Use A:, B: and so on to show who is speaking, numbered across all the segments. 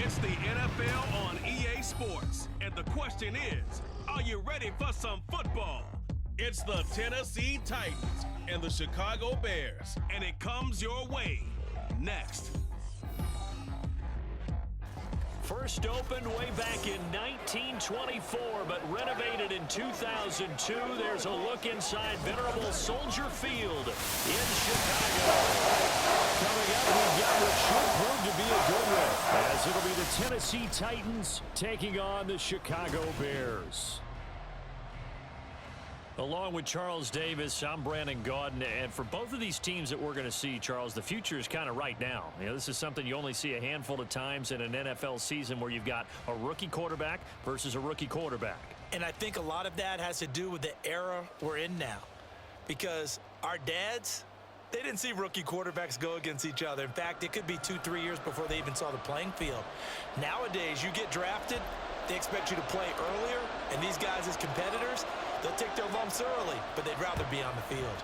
A: It's the NFL on EA Sports. And the question is, are you ready for some football? It's the Tennessee Titans and the Chicago Bears. And it comes your way next.
B: First opened way back in 1924, but renovated in 2002. There's a look inside venerable Soldier Field in Chicago. Coming up, we've got what should prove to be a good one, as it'll be the Tennessee Titans taking on the Chicago Bears. Along with Charles Davis, I'm Brandon Gaudin, and for both of these teams that we're going to see, Charles, the future is kind of right now. You know, this is something you only see a handful of times in an NFL season where you've got a rookie quarterback versus a rookie quarterback.
C: And I think a lot of that has to do with the era we're in now, because our dads, they didn't see rookie quarterbacks go against each other. In fact, it could be 2-3 years before they even saw the playing field. Nowadays, you get drafted, they expect you to play earlier, and these guys as competitors, they'll take their lumps early, but they'd rather be on the field.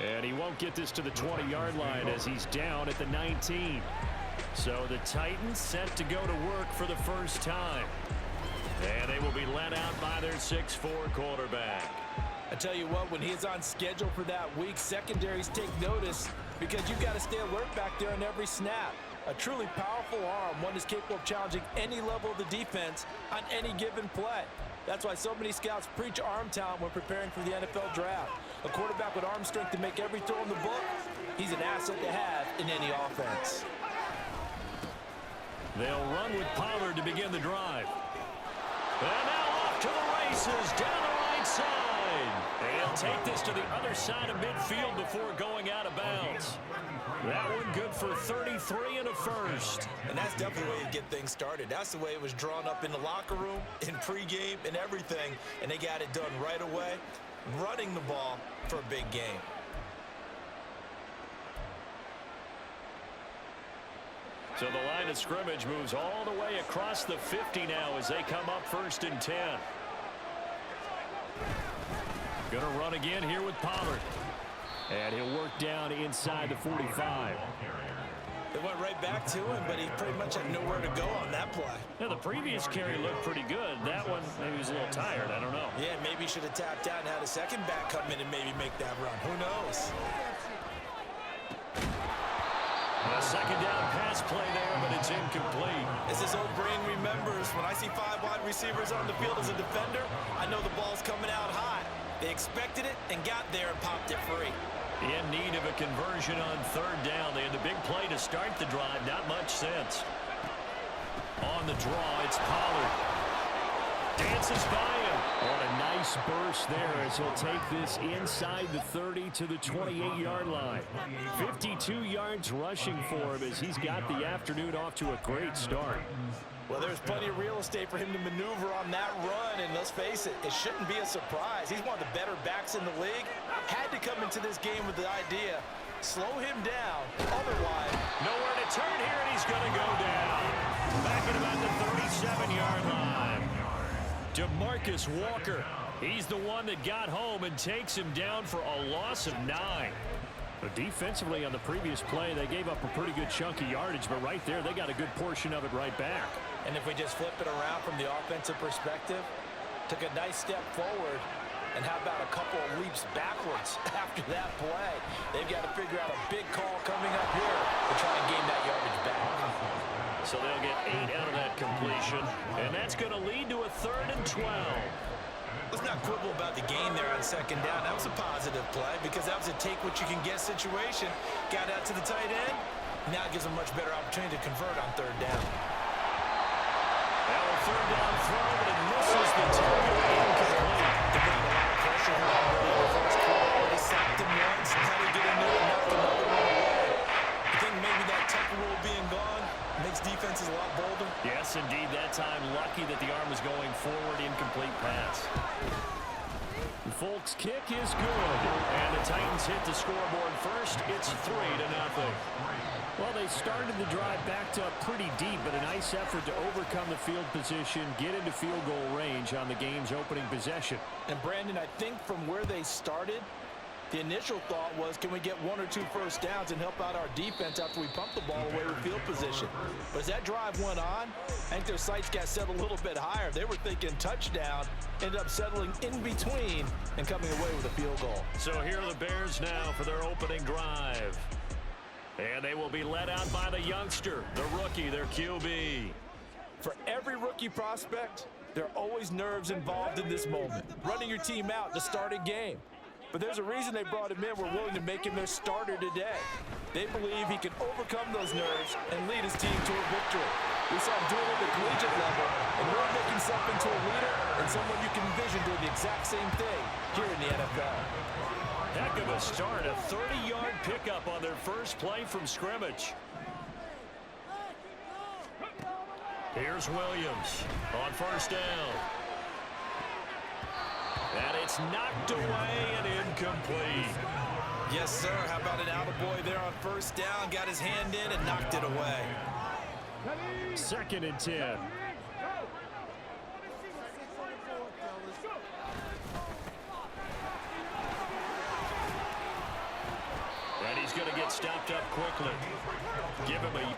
B: And he won't get this to the 20-yard line as he's down at the 19. So the Titans set to go to work for the first time. And they will be led out by their 6'4 quarterback.
C: I tell you what, when he's on schedule for that week, secondaries take notice because you've got to stay alert back there on every snap. A truly powerful arm, one is capable of challenging any level of the defense on any given play. That's why so many scouts preach arm talent when preparing for the NFL draft. A quarterback with arm strength to make every throw in the book, he's an asset to have in any offense.
B: They'll run with Pollard to begin the drive. And now off to the races, down the right side. They'll take this to the other side of midfield before going out of bounds. That one good for 33 and a first.
C: And that's definitely the way you get things started. That's the way it was drawn up in the locker room, in pregame, and everything. And they got it done right away, running the ball for a big game.
B: So the line of scrimmage moves all the way across the 50 now as they come up 1st and 10. Gonna run again here with Pollard. And he'll work down inside the 45.
C: They went right back to him, but he pretty much had nowhere to go on that play.
B: Now, the previous carry looked pretty good. That one, maybe he was a little tired. I don't know.
C: Yeah, maybe he should have tapped out and had a second back come in and maybe make that run. Who knows?
B: A second down pass play there, but it's incomplete.
C: As his old brain remembers, when I see 5 wide receivers on the field as a defender, I know the ball's coming out high. They expected it and got there and popped it free.
B: In need of a conversion on 3rd down. They had the big play to start the drive. Not much sense. On the draw, it's Pollard. Dances by him. What a nice burst there as he'll take this inside the 30 to the 28-yard line. 52 yards rushing for him as he's got the afternoon off to a great start.
C: Well, there's plenty of real estate for him to maneuver on that run, and let's face it, it shouldn't be a surprise. He's one of the better backs in the league. Had to come into this game with the idea, slow him down, otherwise.
B: Nowhere to turn here, and he's going to go down. Back at about the 37-yard line. DeMarcus Walker, he's the one that got home and takes him down for a loss of 9. But defensively on the previous play, they gave up a pretty good chunk of yardage, but right there, they got a good portion of it right back.
C: And if we just flip it around from the offensive perspective, took a nice step forward, and how about a couple of leaps backwards after that play? They've got to figure out a big call coming up here to try and gain that yardage back.
B: So they'll get 8 out of that completion, and that's going to lead to a 3rd and 12.
C: Let's not quibble about the gain there on 2nd down. That was a positive play because that was a take-what-you-can-get situation. Got out to the tight end. Now it gives them a much better opportunity to convert on 3rd down.
B: Now a 3rd down throw, but it misses the target. Incomplete.
C: They're getting a lot of pressure here in the first quarter. They sacked him once. How do you get into it and knock another one away? I think maybe that tech rule being gone makes defenses a lot bolder.
B: Yes, indeed. That time, lucky that the arm was going forward. Incomplete pass. Folk's kick is good, and the Titans hit the scoreboard first. It's 3-0. Well, they started the drive backed up pretty deep, but a nice effort to overcome the field position, get into field goal range on the game's opening possession.
C: And Brandon, I think from where they started, The initial thought was, can we get 1 or 2 first downs and help out our defense after we pump the ball away with field position? But as that drive went on, I think their sights got set a little bit higher. They were thinking touchdown, ended up settling in between and coming away with a field goal.
B: So here are the Bears now for their opening drive. And they will be led out by the youngster, the rookie, their QB.
C: For every rookie prospect, there are always nerves involved in this moment. Running your team out to start a game. But there's a reason they brought him in. We're willing to make him their starter today. They believe he can overcome those nerves and lead his team to a victory. We saw him do it at the collegiate level and really make himself into a leader and someone you can envision doing the exact same thing here in the NFL.
B: Heck of a start, a 30-yard pickup on their first play from scrimmage. Here's Williams on first down. And it's knocked away and incomplete.
C: Yes, sir. How about an attaboy there on first down? Got his hand in and knocked it away.
B: 2nd and 10. And he's going to get stopped up quickly. Give him a...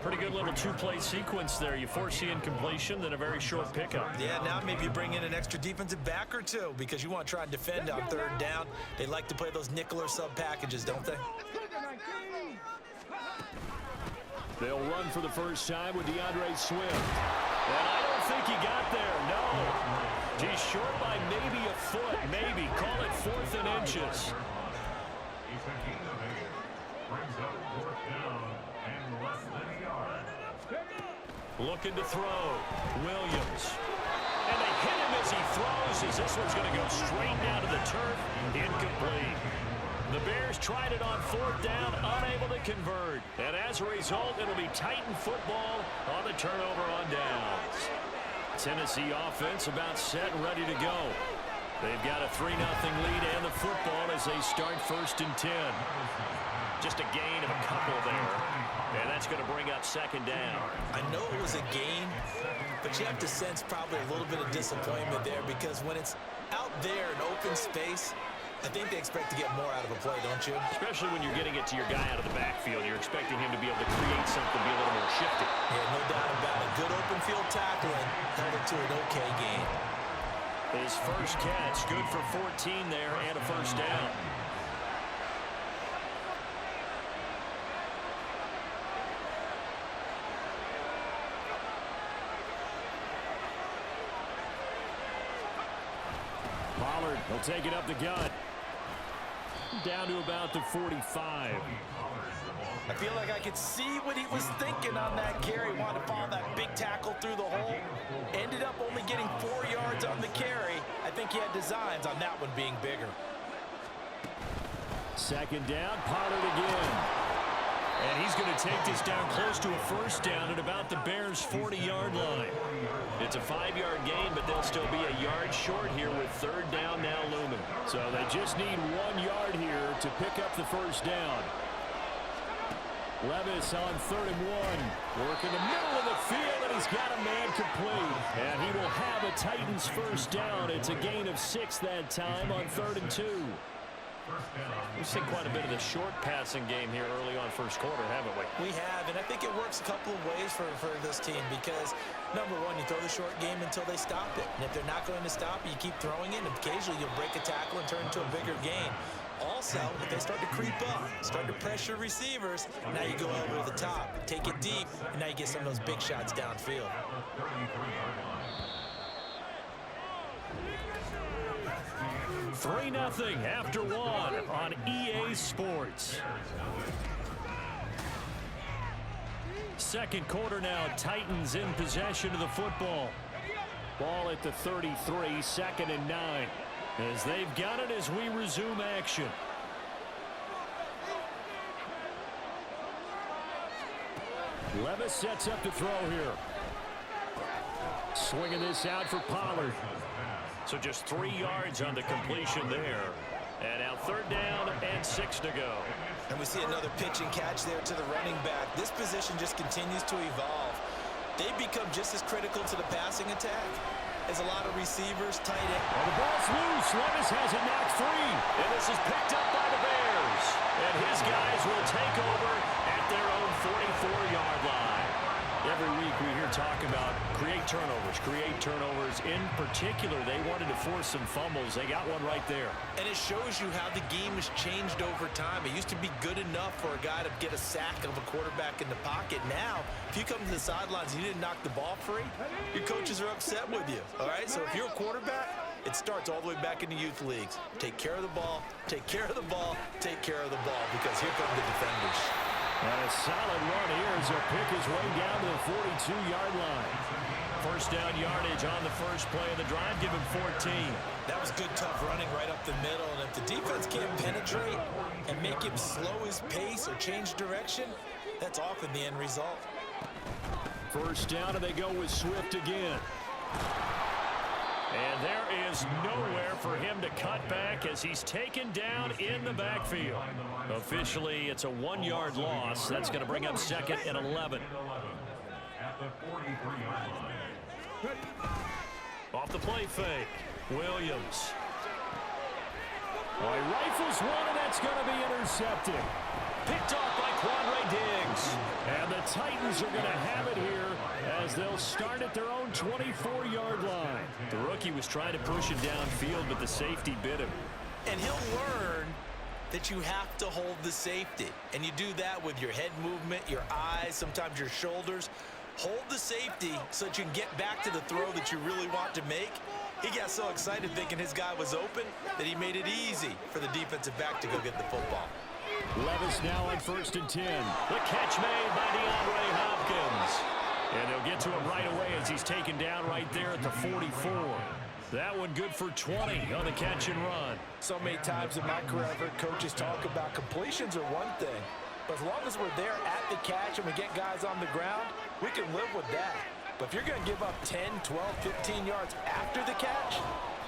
B: Pretty good little 2-play sequence there. You force the incompletion, then a very short pickup.
C: Yeah, now maybe you bring in an extra defensive back or two because you want to try and defend on 3rd down. They like to play those nickel or sub packages, don't they?
B: They'll run for the first time with DeAndre Swift. And I don't think he got there, no. He's short by maybe a foot, maybe. Call it 4th and inches. Looking to throw. Williams. And they hit him as he throws, as this one's going to go straight down to the turf. Incomplete. The Bears tried it on 4th down, unable to convert. And as a result, it'll be Titan football on the turnover on downs. Tennessee offense about set and ready to go. They've got a 3-0 lead and the football as they start 1st and 10. Just a gain of a couple there. And that's going to bring up 2nd down.
C: I know it was a gain, but you have to sense probably a little bit of disappointment there because when it's out there in open space, I think they expect to get more out of a play, don't you?
B: Especially when you're getting it to your guy out of the backfield. You're expecting him to be able to create something, be a little more shifty.
C: Yeah, no doubt about it. Good open field tackling held it to an okay gain.
B: His first catch, good for 14 there and a first down. Pollard will take it up the gut. Down to about the 45.
C: I feel like I could see what he was thinking on that carry. Wanted to follow that big tackle through the hole. Ended up only getting 4 yards on the carry. I think he had designs on that one being bigger.
B: 2nd down, Pollard again. And he's going to take this down close to a first down at about the Bears' 40-yard line. It's a 5-yard gain, but they'll still be a yard short here with 3rd down now looming. So they just need 1 yard here to pick up the first down. Levis on 3rd and 1. Work in the middle of the field, and he's got a man complete. And he will have a Titans first down. It's a gain of 6 that time on 3rd and 2. We've seen quite a bit of the short passing game here early on first quarter, haven't we?
C: We have, and I think it works a couple of ways for this team because, number one, you throw the short game until they stop it. And if they're not going to stop it, you keep throwing it, and occasionally you'll break a tackle and turn into a bigger gain. Also, if they start to creep up, start to pressure receivers, now you go over the top, take it deep, and now you get some of those big shots downfield.
B: 3-0 after 1 on EA Sports. Second quarter now, Titans in possession of the football. Ball at the 33, 2nd and 9. As they've got it as we resume action. Levis sets up to throw here. Swinging this out for Pollard. So just 3 yards on the completion there. And now 3rd down and 6 to go.
C: And we see another pitch and catch there to the running back. This position just continues to evolve. They become just as critical to the passing attack as a lot of receivers, tight end.
B: Well, the ball's loose. Levis has it knocked free. And this is picked up by the Bears. And his guys will take over at their own 44-yard line. Every week we hear talk about create turnovers. In particular, they wanted to force some fumbles. They got one right there.
C: And it shows you how the game has changed over time. It used to be good enough for a guy to get a sack of a quarterback in the pocket. Now, if you come to the sidelines and you didn't knock the ball free, your coaches are upset with you. All right? So if you're a quarterback, it starts all the way back in the youth leagues. Take care of the ball, take care of the ball, take care of the ball, because here come the defenders.
B: And a solid run here as he'll pick his way down to the 42-yard line. 1st down yardage on the first play of the drive, give him 14.
C: That was good, tough running right up the middle. And if the defense can't penetrate and make him slow his pace or change direction, that's often the end result.
B: 1st down, and they go with Swift again. And there is nowhere for him to cut back as he's taken down in the backfield. Officially, it's a 1-yard loss. That's going to bring up 2nd and 11. Off the play fake, Williams. Well, he rifles one, and that's going to be intercepted. Picked off by Quandre Diggs. And the Titans are going to have it here as they'll start at their own 24-yard line. The rookie was trying to push him downfield, but the safety bit him.
C: And he'll learn that you have to hold the safety. And you do that with your head movement, your eyes, sometimes your shoulders. Hold the safety so that you can get back to the throw that you really want to make. He got so excited thinking his guy was open that he made it easy for the defensive back to go get the football.
B: Levis now on 1st and 10. The catch made by DeAndre Hopkins. And they'll get to him right away as he's taken down right there at the 44. That one good for 20 on the catch and run.
C: So many times in my career, I've heard coaches talk about completions are one thing. But as long as we're there at the catch and we get guys on the ground, we can live with that. But if you're going to give up 10, 12, 15 yards after the catch,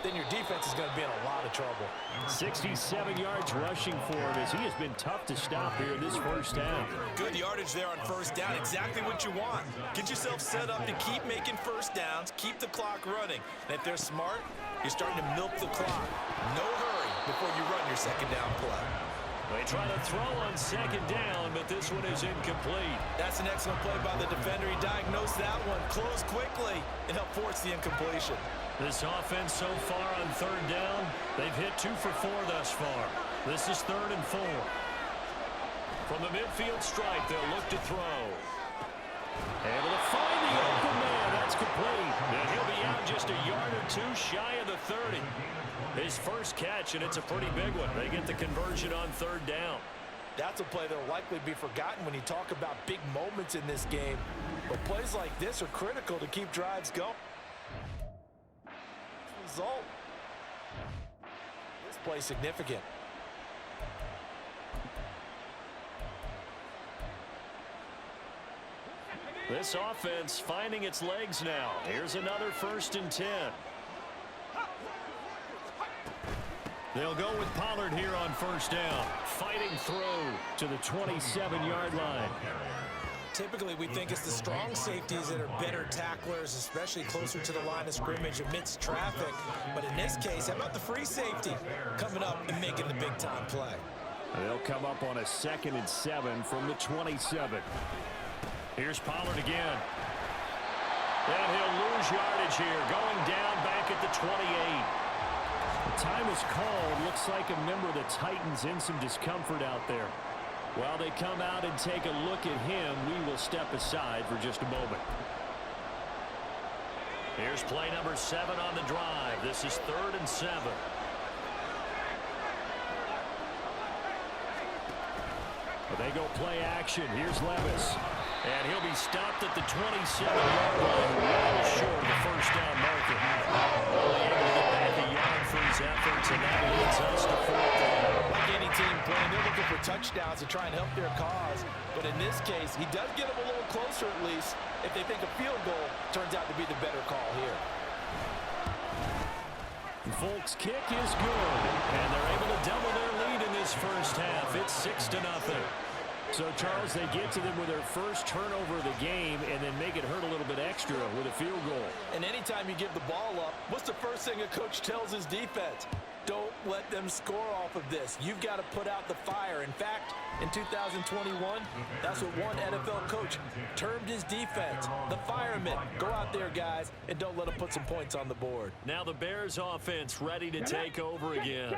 C: then your defense is going to be in a lot of trouble.
B: 67 yards rushing for him as he has been tough to stop here in this 1st down.
C: Good yardage there on 1st down. Exactly what you want. Get yourself set up to keep making 1st downs, keep the clock running. And if they're smart, you're starting to milk the clock. No hurry before you run your 2nd down play.
B: They try to throw on 2nd down, but this one is incomplete.
C: That's an excellent play by the defender. He diagnosed that one, closed quickly, and helped force the incompletion.
B: This offense so far on 3rd down, they've hit 2 for 4 thus far. This is 3rd and 4. From the midfield stripe, they'll look to throw. Able to find the open man. That's complete. And he'll be out just a yard or 2 shy of the 30. His first catch, and it's a pretty big one. They get the conversion on 3rd down.
C: That's a play that will likely be forgotten when you talk about big moments in this game. But plays like this are critical to keep drives going. Result. This play significant.
B: This offense finding its legs now. Here's another 1st and 10. They'll go with Pollard here on 1st down. Fighting through to the 27-yard line.
C: Typically, we think it's the strong safeties that are better tacklers, especially closer to the line of scrimmage amidst traffic. But in this case, how about the free safety coming up and making the big-time play?
B: They'll come up on a 2nd and 7 from the 27. Here's Pollard again. And he'll lose yardage here, going down back at the 28. The time is called. Looks like a member of the Titans in some discomfort out there. While they come out and take a look at him, we will step aside for just a moment. Here's play number 7 on the drive. This is 3rd and 7. But they go play action. Here's Levis. And he'll be stopped at the 27-yard line, well short of the 1st down marker. Only able to get back a yard for his efforts, and that leads us to 4th down.
C: Like any team playing, they're looking for touchdowns to try and help their cause. But in this case, he does get them a little closer at least if they think a field goal turns out to be the better call here.
B: Folk's kick is good. And they're able to double their lead in this first half. It's 6-0. So, Charles, they get to them with their first turnover of the game and then make it hurt a little bit extra with a field goal.
C: And anytime you give the ball up, what's the first thing a coach tells his defense? Don't let them score off of this. You've got to put out the fire. In fact, in 2021, that's what one NFL coach termed his defense, the firemen. Go out there, guys, and don't let them put some points on the board.
B: Now the Bears offense ready to take over again.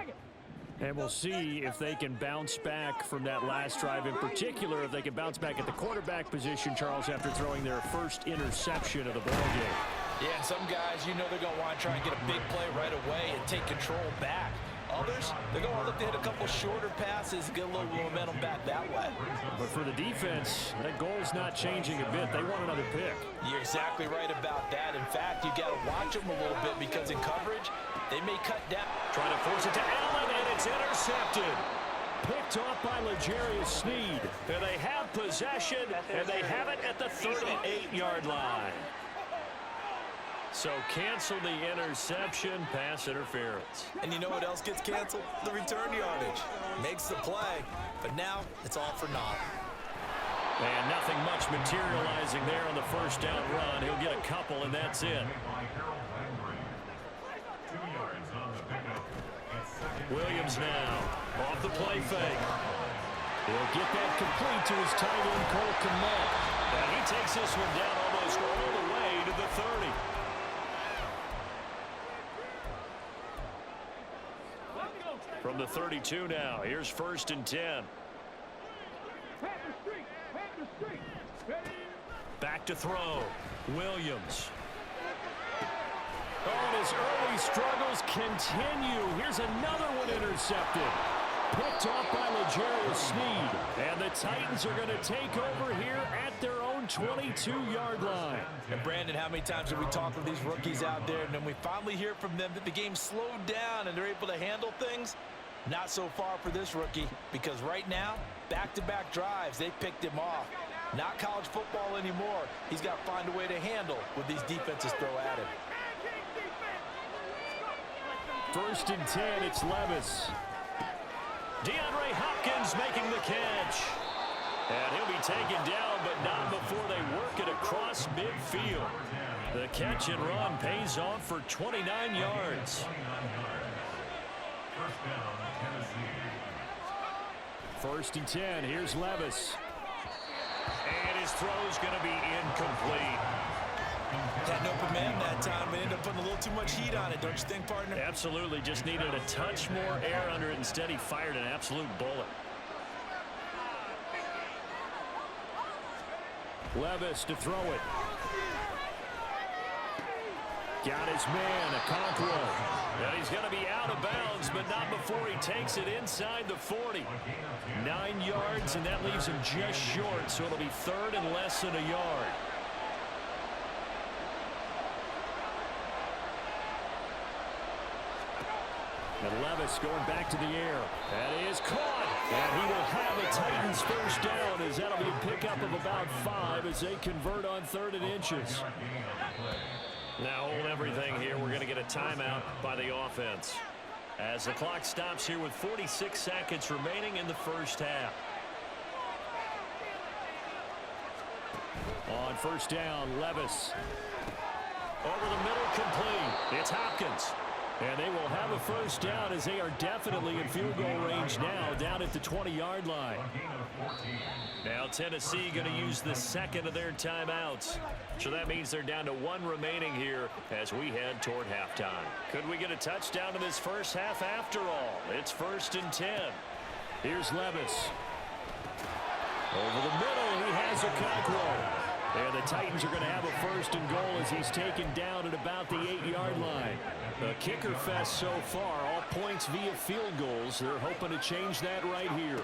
B: And we'll see if they can bounce back from that last drive. In particular, if they can bounce back at the quarterback position, Charles, after throwing their first interception of the ballgame.
C: Yeah, and some guys, you know they're going to want to try and get a big play right away and take control back. Others, they're going to look to hit a couple shorter passes and get a little momentum back that way.
B: But for the defense, that goal's not changing a bit. They want another pick.
C: You're exactly right about that. In fact, you got to watch them a little bit because in coverage, they may cut down.
B: Trying to force it to Allen, and it's intercepted. Picked off by L'Jarius Sneed. And they have possession, and they have it at the 38-yard line. So cancel the interception, pass interference.
C: And you know what else gets canceled? The return yardage. Makes the play, but now it's all for naught.
B: And nothing much materializing there on the first down run. He'll get a couple, and that's it. Williams now off the play fake. He'll get that complete to his tight end, Cole Kmet. And he takes this one down almost all the way to the 30. From the 32 now, here's 1st and 10. Back to throw. Williams. Oh, and his early struggles continue. Here's another one intercepted. Picked off by L'Jarius Sneed. And the Titans are going to take over here at their own 22-yard line.
C: And Brandon, how many times have we talked with these rookies out there, and then we finally hear from them that the game slowed down and they're able to handle things? Not so far for this rookie, because right now, back-to-back drives, they picked him off. Not college football anymore. He's got to find a way to handle what these defenses throw at him.
B: 1st and 10, it's Levis. DeAndre Hopkins making the catch. And he'll be taken down, but not before they work it across midfield. The catch and run pays off for 29 yards. 1st and 10, here's Levis. And his throw's going to be incomplete.
C: Had an open man that time, but ended up putting a little too much heat on it, don't you think, partner?
B: Absolutely, just needed a touch more air under it. Instead, he fired an absolute bullet. Levis to throw it. Got his man, Okonkwo. And he's going to be out of bounds, but not before he takes it inside the 40. 9 yards, and that leaves him just short, so it'll be 3rd and less than a yard. And Levis going back to the air. That is caught. And he will have a Titans first down, as that'll be a pickup of about 5 as they convert on 3rd and inches. Now hold everything here. We're going to get a timeout by the offense as the clock stops here with 46 seconds remaining in the first half. On 1st down, Levis. Over the middle, complete. It's Hopkins. And they will have a first down as they are definitely in field goal range now, down at the 20-yard line. Now Tennessee going to use the second of their timeouts. So that means they're down to 1 remaining here as we head toward halftime. Could we get a touchdown in this first half after all? It's 1st and 10. Here's Levis. Over the middle, he has Okonkwo. And the Titans are going to have a 1st and goal as he's taken down at about the 8-yard line. The kicker fest so far, all points via field goals. They're hoping to change that right here.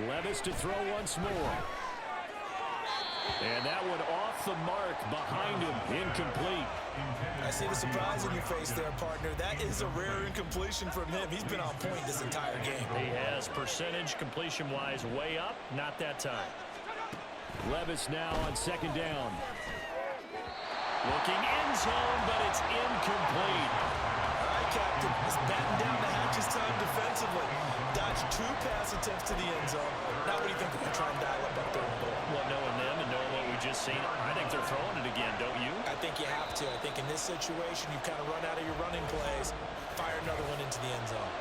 B: Levis to throw once more. And that one off the mark behind him, incomplete.
C: I see the surprise in your face there, partner. That is a rare incompletion from him. He's been on point this entire game.
B: He has percentage completion-wise way up, not that time. Levis now on 2nd down. Looking end zone, but it's incomplete.
C: All right, Captain. It's batten down the hatches time defensively. Dodged 2 pass attempts to the end zone. Now what do you think they're going to try and dial up third and goal?
B: Well, knowing them and knowing what we just seen, I think they're throwing it again, don't you?
C: I think you have to. I think in this situation, you kind of run out of your running plays, fire another one into the end zone.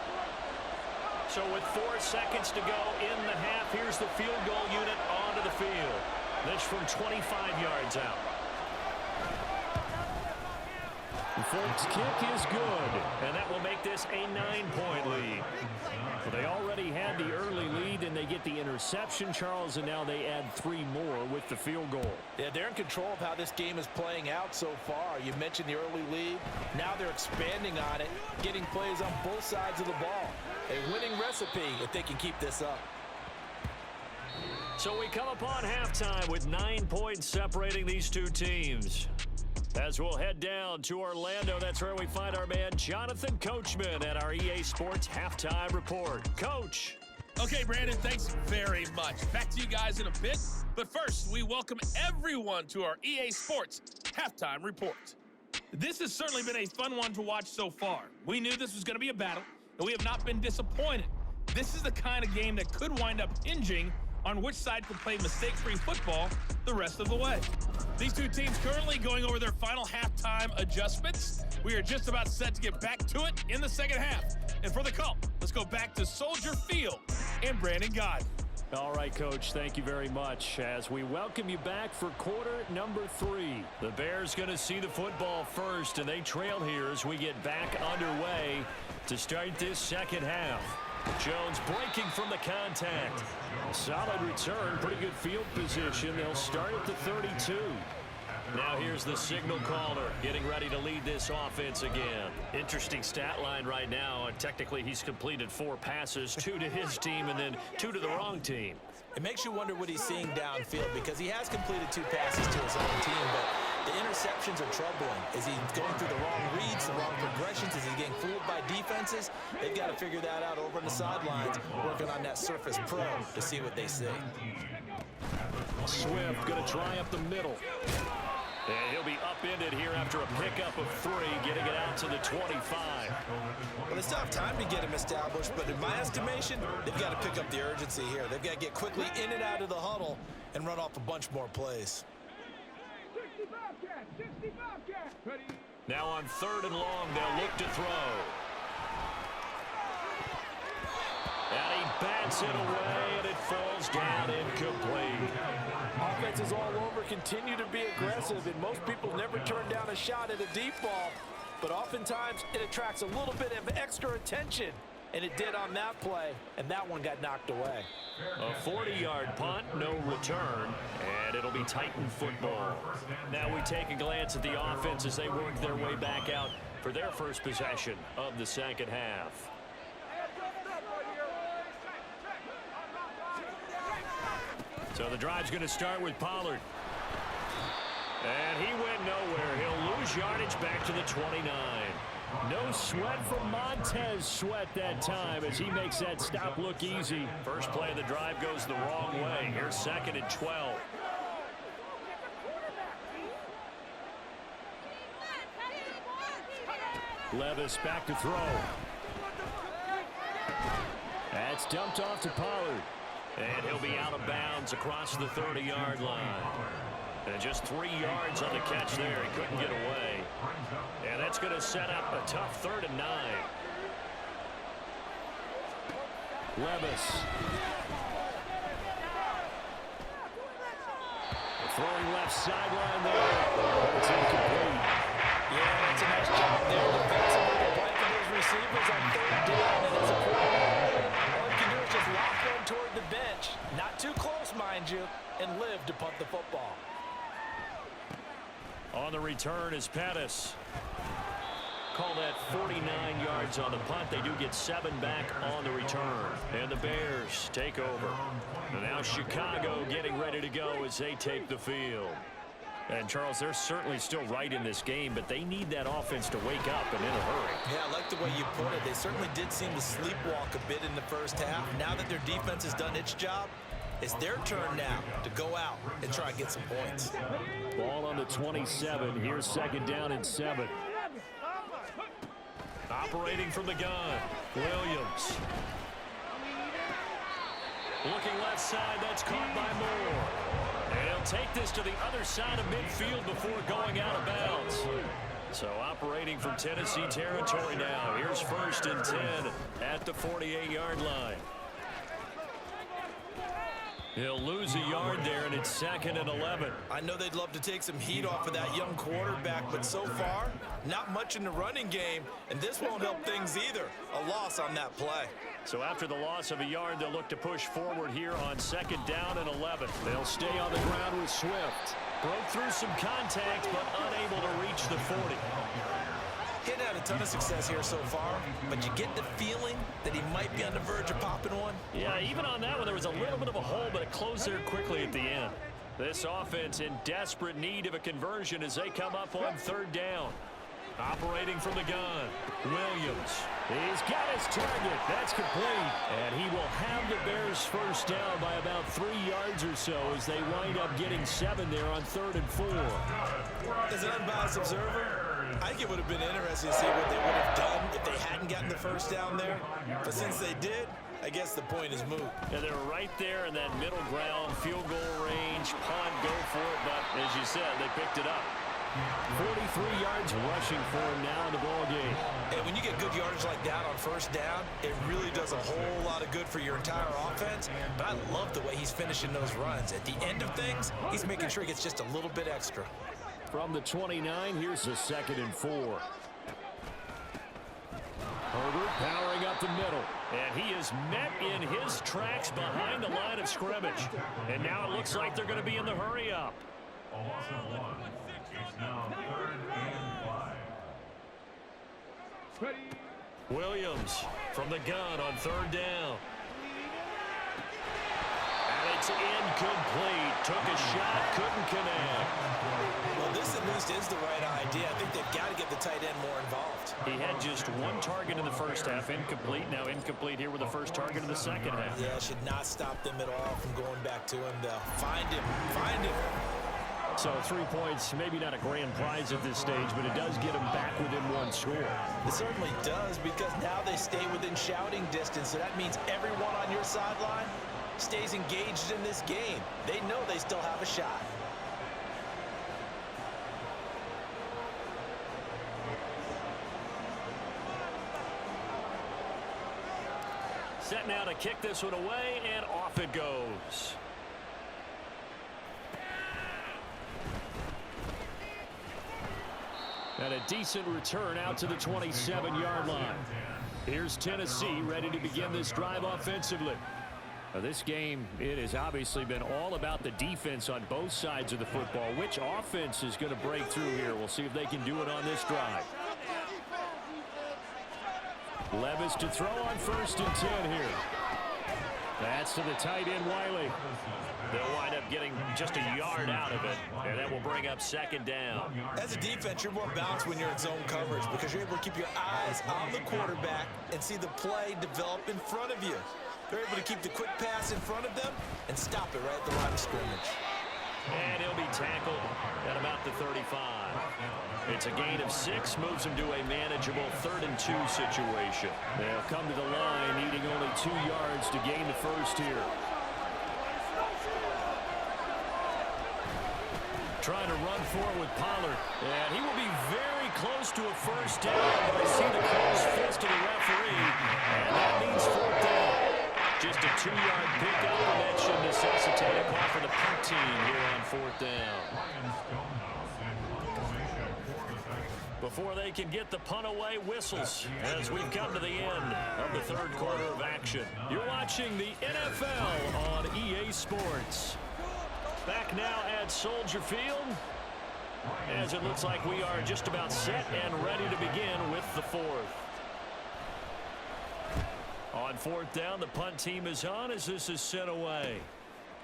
B: So with 4 seconds to go in the half, here's the field goal unit onto the field. This from 25 yards out. The Folks kick is good, and that will make this a 9-point lead. Well, they already had the early lead, and they get the interception, Charles, and now they add 3 more with the field goal.
C: Yeah, they're in control of how this game is playing out so far. You mentioned the early lead. Now they're expanding on it, getting plays on both sides of the ball. A winning recipe if they can keep this up.
B: So we come upon halftime with 9 points separating these two teams. As we'll head down to Orlando, that's where we find our man Jonathan Coachman at our EA Sports Halftime Report. Coach.
D: Okay, Brandon, thanks very much. Back to you guys in a bit. But first, we welcome everyone to our EA Sports Halftime Report. This has certainly been a fun one to watch so far. We knew this was going to be a battle, and we have not been disappointed. This is the kind of game that could wind up hinging on which side can play mistake-free football the rest of the way. These two teams currently going over their final halftime adjustments. We are just about set to get back to it in the second half. And for the call, let's go back to Soldier Field and Brandon Gaudin.
B: All right, Coach, thank you very much. As we welcome you back for quarter number 3. The Bears going to see the football first, and they trail here as we get back underway to start this second half. Jones breaking from the contact. Solid return, pretty good field position. They'll start at the 32. Now here's the signal caller getting ready to lead this offense again. Interesting stat line right now. Technically, he's completed 4 passes, 2 to his team and then 2 to the wrong team.
C: It makes you wonder what he's seeing downfield because he has completed 2 passes to his own team, but the interceptions are troubling. Is he going through the wrong reads, the wrong progressions? Is he getting fooled by defenses? They've got to figure that out over on the sidelines, working on that Surface Pro to see what they see.
B: Swift going to try up the middle. And he'll be upended here after a pickup of 3, getting it out to the 25.
C: Well, they still have time to get him established, but in my estimation, they've got to pick up the urgency here. They've got to get quickly in and out of the huddle and run off a bunch more plays.
B: Now on 3rd and long, they'll look to throw. And he bats it away, and it falls down incomplete.
C: Offense is all over, continue to be aggressive, and most people never turn down a shot at a deep ball, but oftentimes it attracts a little bit of extra attention, and it did on that play, and that one got knocked away.
B: A 40-yard punt, no return, and it'll be Titan football. Now we take a glance at the offense as they work their way back out for their first possession of the second half. So the drive's going to start with Pollard. And he went nowhere. He'll lose yardage back to the 29. No sweat from Montez Sweat that time as he makes that stop look easy. First play of the drive goes the wrong way. Here's 2nd and 12. Levis back to throw. That's dumped off to Pollard. And he'll be out of bounds across the 30-yard line. And just 3 yards on the catch there. He couldn't get away. And that's going to set up a tough 3rd and 9. Levis. Throwing left sideline there. It's incomplete.
C: Yeah, that's a nice job there defensively. They're blanking those receivers on 3rd down, and it's a quarterback. All you can do is just lock them toward the bench. Not too close, mind you, and live to punt the football.
B: On the return is Pettis. Call that 49 yards on the punt. They do get 7 back on the return. And the Bears take over. And now Chicago getting ready to go as they take the field. And, Charles, they're certainly still right in this game, but they need that offense to wake up and in a hurry.
C: Yeah, I like the way you put it. They certainly did seem to sleepwalk a bit in the first half. Now that their defense has done its job, it's their turn now to go out and try and get some points.
B: Ball on the 27. Here's 2nd down and 7. Operating from the gun, Williams. Looking left side, that's caught by Moore. And he'll take this to the other side of midfield before going out of bounds. So operating from Tennessee territory now. Here's 1st and 10 at the 48-yard line. He'll lose a yard there, and it's 2nd and 11.
C: I know they'd love to take some heat off of that young quarterback, but so far, not much in the running game, and this won't help things either. A loss on that play.
B: So after the loss of a yard, they'll look to push forward here on 2nd down and 11. They'll stay on the ground with Swift. Broke through some contact, but unable to reach the 40.
C: He's had a ton of success here so far, but you get the feeling that he might be on the verge of popping one.
B: Yeah, even on that one, there was a little bit of a hole, but it closed there quickly at the end. This offense in desperate need of a conversion as they come up on 3rd down. Operating from the gun, Williams. He's got his target. That's complete. And he will have the Bears 1st down by about 3 yards or so as they wind up getting 7 there on 3rd and 4.
C: As an unbiased observer, I think it would have been interesting to see what they would have done if they hadn't gotten the 1st down there. But since they did, I guess the point is moot.
B: Yeah, they were right there in that middle ground, field goal range, punt, go for it. But as you said, they picked it up. 43 yards rushing for him now in the ball game.
C: And when you get good yardage like that on 1st down, it really does a whole lot of good for your entire offense. But I love the way he's finishing those runs. At the end of things, he's making sure he gets just a little bit extra.
B: From the 29, here's the 2nd and 4. Herbert powering up the middle. And he is met in his tracks behind the line of scrimmage. And now it looks like they're going to be in the hurry up. Williams from the gun on 3rd down. And it's incomplete. Took a shot, couldn't connect.
C: Well, this at least is the right idea. I think they've got to get the tight end more involved.
B: He had just 1 target in the 1st half, incomplete. Now incomplete here with the 1st target in the 2nd half.
C: Yeah, should not stop them at all from going back to him. Find him.
B: So 3 points, maybe not a grand prize at this stage, but it does get them back within 1 score.
C: It certainly does, because now they stay within shouting distance. So that means everyone on your sideline stays engaged in this game. They know they still have a shot.
B: Set now to kick this one away, and off it goes. And a decent return out to the 27-yard line. Here's Tennessee ready to begin this drive offensively. Now this game, it has obviously been all about the defense on both sides of the football. Which offense is going to break through here? We'll see if they can do it on this drive. Levis to throw on 1st and 10 here. That's to the tight end, Wiley. They'll wind up getting just a yard out of it, and that will bring up 2nd down.
C: As a defense, you're more balanced when you're in zone coverage because you're able to keep your eyes on the quarterback and see the play develop in front of you. They're able to keep the quick pass in front of them and stop it right at the line of scrimmage.
B: And he'll be tackled at about the 35. It's a gain of 6, moves him to a manageable 3rd and 2 situation. They'll come to the line needing only 2 yards to gain the 1st here. Trying to run forward with Pollard. And he will be very close to a 1st down. But I see the close fist of the referee. And that means 4th down. Just a 2-yard pickup, and that should necessitate a call for the punt team here on 4th down. Before they can get the punt away, whistles as we've come to the end of the 3rd quarter of action. You're watching the NFL on EA Sports. Back now at Soldier Field, as it looks like we are just about set and ready to begin with the 4th. On 4th down, the punt team is on as this is sent away.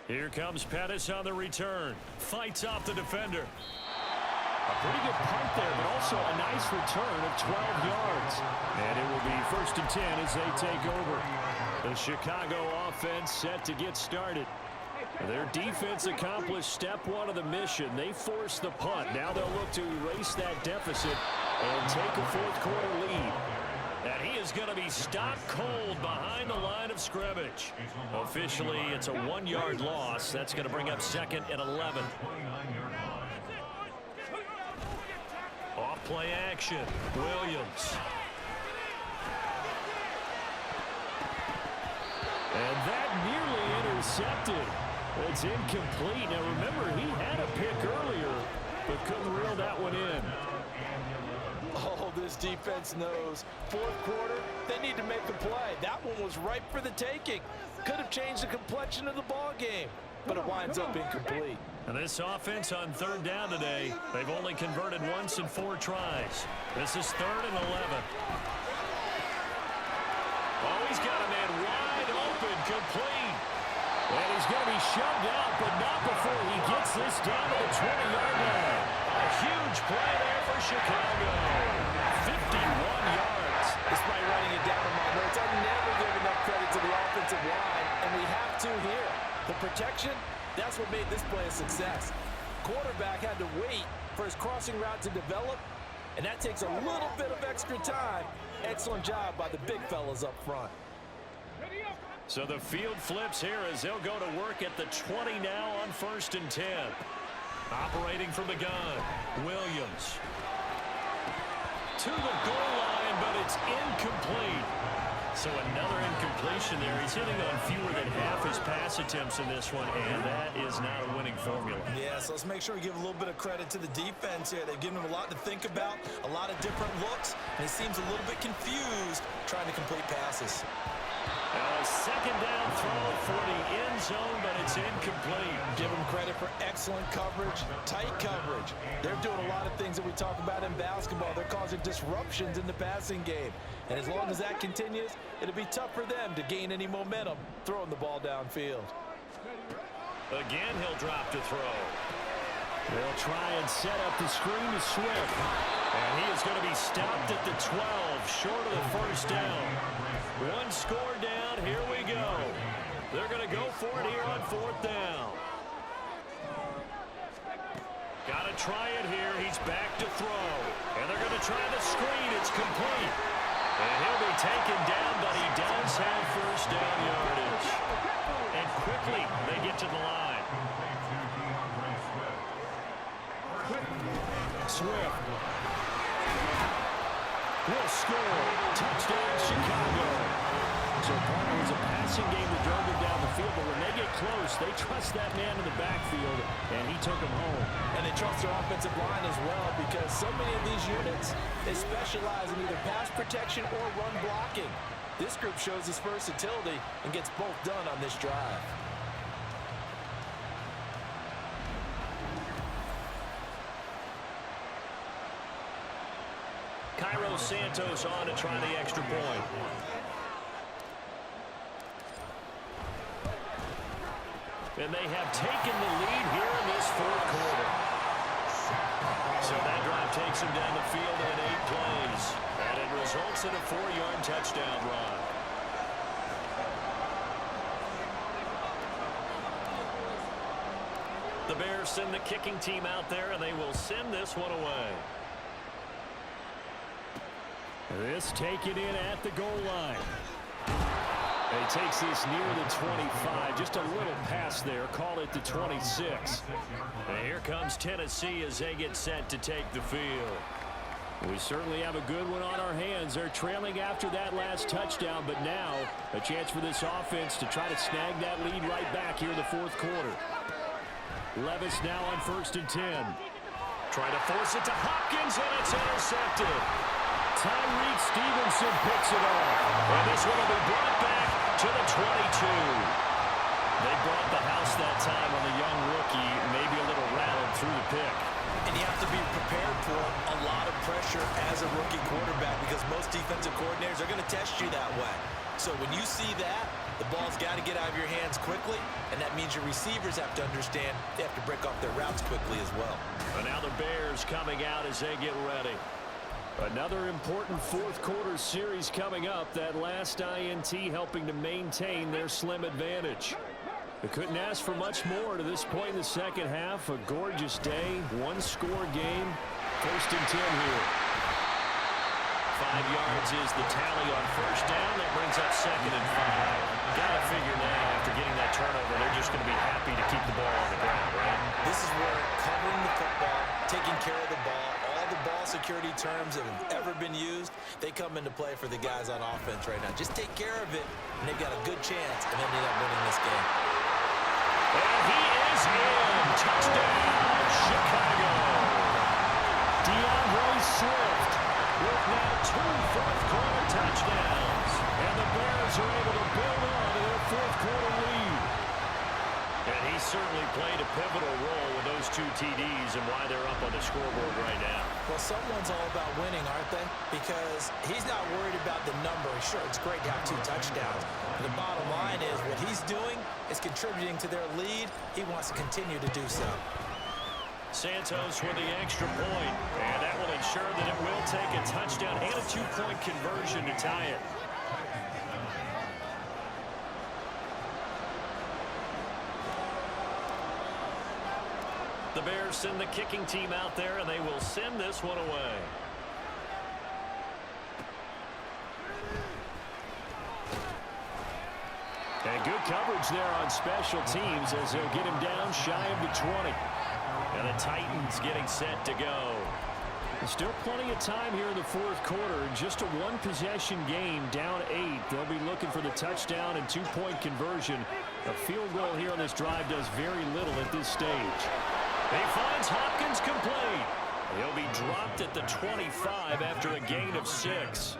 B: Here comes Pettis on the return. Fights off the defender. A pretty good punt there, but also a nice return of 12 yards. And it will be 1st and 10 as they take over. The Chicago offense set to get started. Their defense accomplished step 1 of the mission. They forced the punt. Now they'll look to erase that deficit and take a 4th quarter lead. And he is going to be stopped cold behind the line of scrimmage. Officially, it's a 1-yard loss. That's going to bring up 2nd and 11. Off play action. Williams. And that nearly intercepted. It's incomplete. Now remember, he had a pick earlier, but couldn't reel that one in.
C: Oh, this defense knows. Fourth quarter, they need to make a play. That one was ripe for the taking. Could have changed the complexion of the ball game, but it winds up incomplete.
B: And this offense on 3rd down today, they've only converted once in 4 tries. This is 3rd and 11. Oh, he's got a man wide open, complete. And he's going to be shoved out, but not before he gets this down to the 20-yard line. A huge play there for Chicago. 51 yards.
C: Despite writing it down in my notes, I never give enough credit to the offensive line, and we have to here. The protection, that's what made this play a success. Quarterback had to wait for his crossing route to develop, and that takes a little bit of extra time. Excellent job by the big fellas up front.
B: So the field flips here as they'll go to work at the 20 now on 1st and 10. Operating from the gun, Williams. To the goal line, but it's incomplete. So another incompletion there. He's hitting on fewer than half his pass attempts in this one, and that is not a winning formula.
C: Yeah, so let's make sure we give a little bit of credit to the defense here. They've given him a lot to think about, a lot of different looks, and he seems a little bit confused trying to complete passes.
B: A 2nd down throw for the end zone, but it's incomplete.
C: Give them credit for excellent coverage, tight coverage. They're doing a lot of things that we talk about in basketball. They're causing disruptions in the passing game. And as long as that continues, it'll be tough for them to gain any momentum throwing the ball downfield.
B: Again, he'll drop to throw. They'll try and set up the screen to Swift. And he is going to be stopped at the 12, short of the 1st down. 1 score down, here we go. They're going to go for it here on 4th down. Got to try it here. He's back to throw. And they're going to try the screen. It's complete. And he'll be taken down, but he does have 1st down yardage. And quickly, they get to the line. Swift will score. Touchdown, Chicago. So part of it was a passing game that drove them down the field, but when they get close, they trust that man in the backfield, and he took him home.
C: And they trust their offensive line as well, because so many of these units, they specialize in either pass protection or run blocking. This group shows its versatility and gets both done on this drive.
B: Cairo Santos on to try the extra point. And they have taken the lead here in this 4th quarter. So that drive takes them down the field in 8 plays. And it results in a 4-yard touchdown run. The Bears send the kicking team out there, and they will send this one away. This taken in at the goal line. And he takes this near the 25. Just a little pass there. Call it the 26. And here comes Tennessee as they get set to take the field. We certainly have a good one on our hands. They're trailing after that last touchdown, but now a chance for this offense to try to snag that lead right back here in the 4th quarter. Levis now on 1st and 10. Trying to force it to Hopkins, and it's intercepted. Tyreek Stevenson picks it off. And this one will be brought back to the 22. They brought the house that time on the young rookie, maybe a little rattled through the pick.
C: And you have to be prepared for a lot of pressure as a rookie quarterback, because most defensive coordinators are going to test you that way. So when you see that, the ball's got to get out of your hands quickly, and that means your receivers have to understand they have to break off their routes quickly as well.
B: And now the Bears coming out as they get ready. Another important 4th quarter series coming up. That last INT helping to maintain their slim advantage. They couldn't ask for much more to this point in the 2nd half. A gorgeous day, 1-score game. 1st and 10 here. 5 yards is the tally on first down. That brings up 2nd and 5. Got to figure now, after getting that turnover, they're just going to be happy to keep the ball on the ground, right?
C: This is where covering the football, taking care of the ball, all the ball security terms that have ever been used, they come into play for the guys on offense right now. Just take care of it, and they've got a good chance of ending up winning this game.
B: And he is in. Touchdown, Chicago. DeAndre Swift with now 2 fourth-quarter touchdowns. And the Bears are able to build on to their fourth-quarter lead. And he certainly played a pivotal role with those 2 TDs and why they're up on the scoreboard right now.
C: Well, someone's all about winning, aren't they? Because he's not worried about the number. Sure, it's great to have 2 touchdowns. But the bottom line is what he's doing is contributing to their lead. He wants to continue to do so.
B: Santos with the extra point. And that will ensure that it will take a touchdown and a 2-point conversion to tie it. The Bears send the kicking team out there, and they will send this one away. And good coverage there on special teams as they'll get him down shy of the 20. And the Titans getting set to go. There's still plenty of time here in the fourth quarter. Just a 1-possession game, down 8. They'll be looking for the touchdown and 2-point conversion. A field goal here on this drive does very little at this stage. He finds Hopkins complete. He'll be dropped at the 25 after a gain of 6.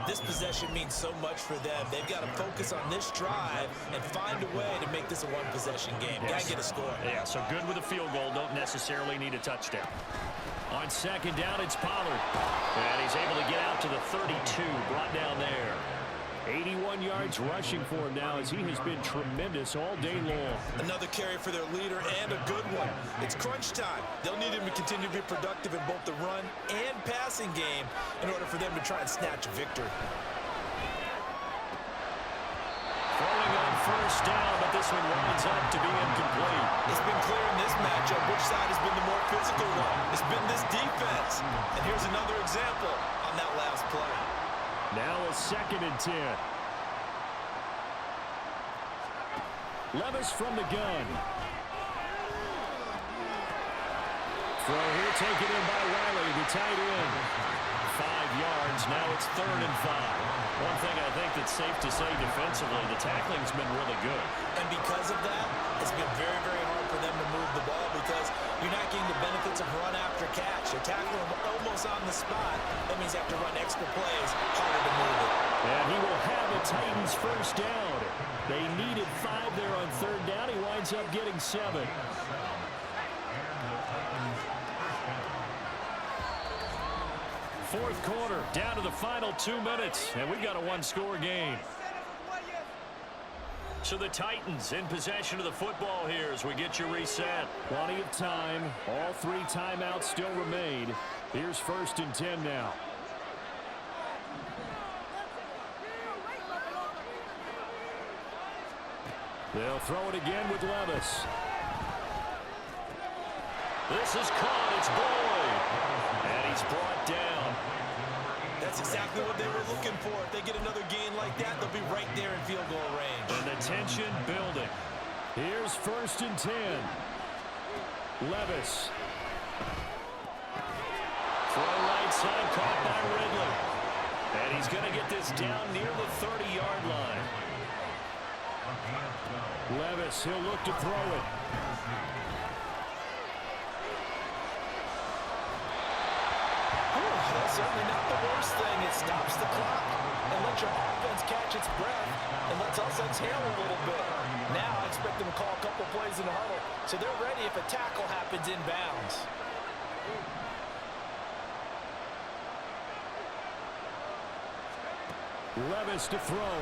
C: This possession means so much for them. They've got to focus on this drive and find a way to make this a 1-possession game.
B: Yes.
C: Got to get a score.
B: Yeah, so good with a field goal. Don't necessarily need a touchdown. On 2nd down, it's Pollard. And he's able to get out to the 32, brought down there. 81 yards rushing for him now as he has been tremendous all day long.
C: Another carry for their leader and a good one. It's crunch time. They'll need him to continue to be productive in both the run and passing game in order for them to try and snatch a victory.
B: Throwing on first down, but this one winds up to be incomplete.
C: It's been clear in this matchup which side has been the more physical one. It's been this defense. And here's another example on that last play.
B: Now a 2nd and 10. Levis from the gun. Throw here taken in by Riley, the tight end. 5 yards. Now it's 3rd and 5. One thing I think that's safe to say defensively, the tackling's been really good.
C: And because of that, it's been very, very hard for them to move the ball because you're not getting the benefits of run after catch. You're tackling them almost on the spot. That means you have to run extra plays, harder to move it.
B: And he will have the Titans first down. They needed 5 there on 3rd down. He winds up getting 7. Fourth quarter, down to the final 2 minutes, and we've got a 1-score game. So the Titans in possession of the football here as we get you reset. Plenty of time. All 3 timeouts still remain. Here's 1st and 10 now. They'll throw it again with Levis. This is caught. It's Boyd. And he's brought down.
C: That's exactly what they were looking for. If they get another gain like that, they'll be right there in field goal range.
B: And the tension building. Here's 1st and 10. Levis. Throw right side, caught by Ridley. And he's going to get this down near the 30-yard line. Levis, he'll look to throw it.
C: That's certainly not the worst thing. It stops the clock and lets your offense catch its breath and lets us exhale a little bit. Now I expect them to call a couple plays in the huddle so they're ready if a tackle happens inbounds.
B: Levis to throw.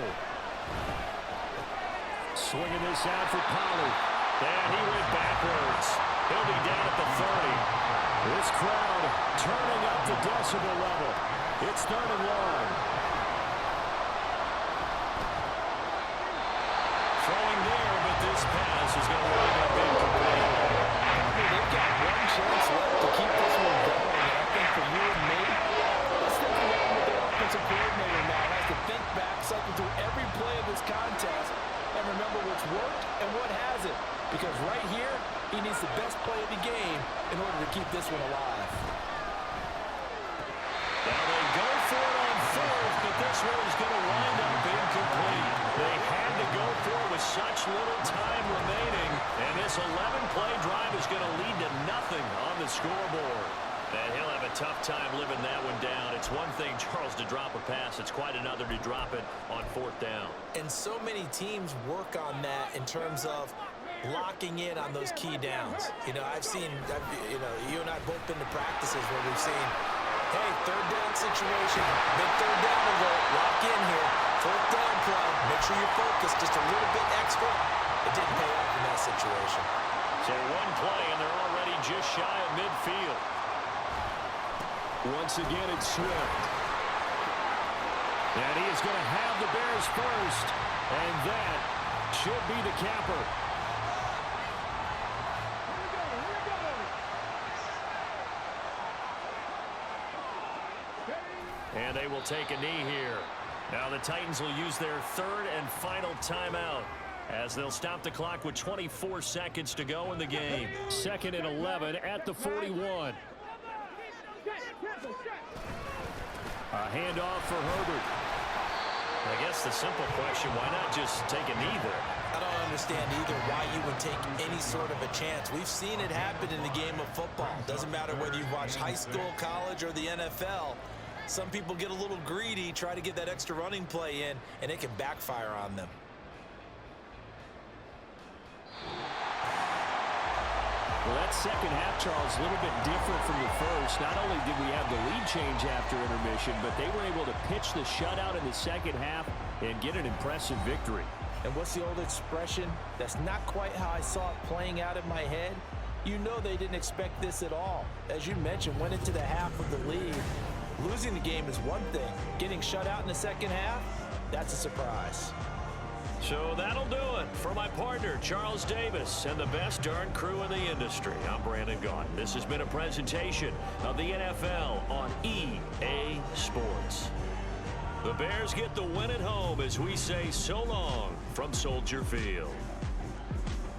B: Swinging this out for Pollard. And he went backwards. He'll be down at the 30. This crowd turning up the decibel level. It's 3rd and long. Throwing there, but this pass is going to wind up incomplete.
C: They've got one chance left to keep this one going. And I think for you and me, let's think about what their defensive coordinator now has to think back, cycle through every play of this contest, and remember what's worked and what hasn't. Because right here, he needs the best play of the game in order to keep this one alive.
B: Now they go for it on fourth, but this one is going to wind up incomplete. They had to go for it with such little time remaining, and this 11-play drive is going to lead to nothing on the scoreboard. And he'll have a tough time living that one down. It's one thing, Charles, to drop a pass. It's quite another to drop it on fourth down.
C: And so many teams work on that in terms of locking in on those key downs. You know, you and I both been to practices where we've seen, hey, third down situation, big third down alert, lock in here, fourth down play, make sure you're focused just a little bit extra. It didn't pay off in that situation.
B: So one play, and they're already just shy of midfield.
E: Once again, it's Swift. And he is going to have the Bears first, and that should be the capper.
B: And they will take a knee here. Now the Titans will use their third and final timeout as they'll stop the clock with 24 seconds to go in the game.
E: 2nd and 11 at the 41. A handoff for Herbert.
B: I guess the simple question, why not just take a knee there?
C: I don't understand either why you would take any sort of a chance. We've seen it happen in the game of football. Doesn't matter whether you've watched high school, college, or the NFL. Some people get a little greedy, try to get that extra running play in, and it can backfire on them.
E: Well, that second half, Charles, a little bit different from the first. Not only did we have the lead change after intermission, but they were able to pitch the shutout in the second half and get an impressive victory.
C: And what's the old expression? That's not quite how I saw it playing out in my head. You know they didn't expect this at all. As you mentioned, went into the half of the lead. Losing the game is one thing. Getting shut out in the second half, that's a surprise.
B: So that'll do it for my partner, Charles Davis, and the best darn crew in the industry. I'm Brandon Gaudin. This has been a presentation of the NFL on EA Sports. The Bears get the win at home as we say so long from Soldier Field.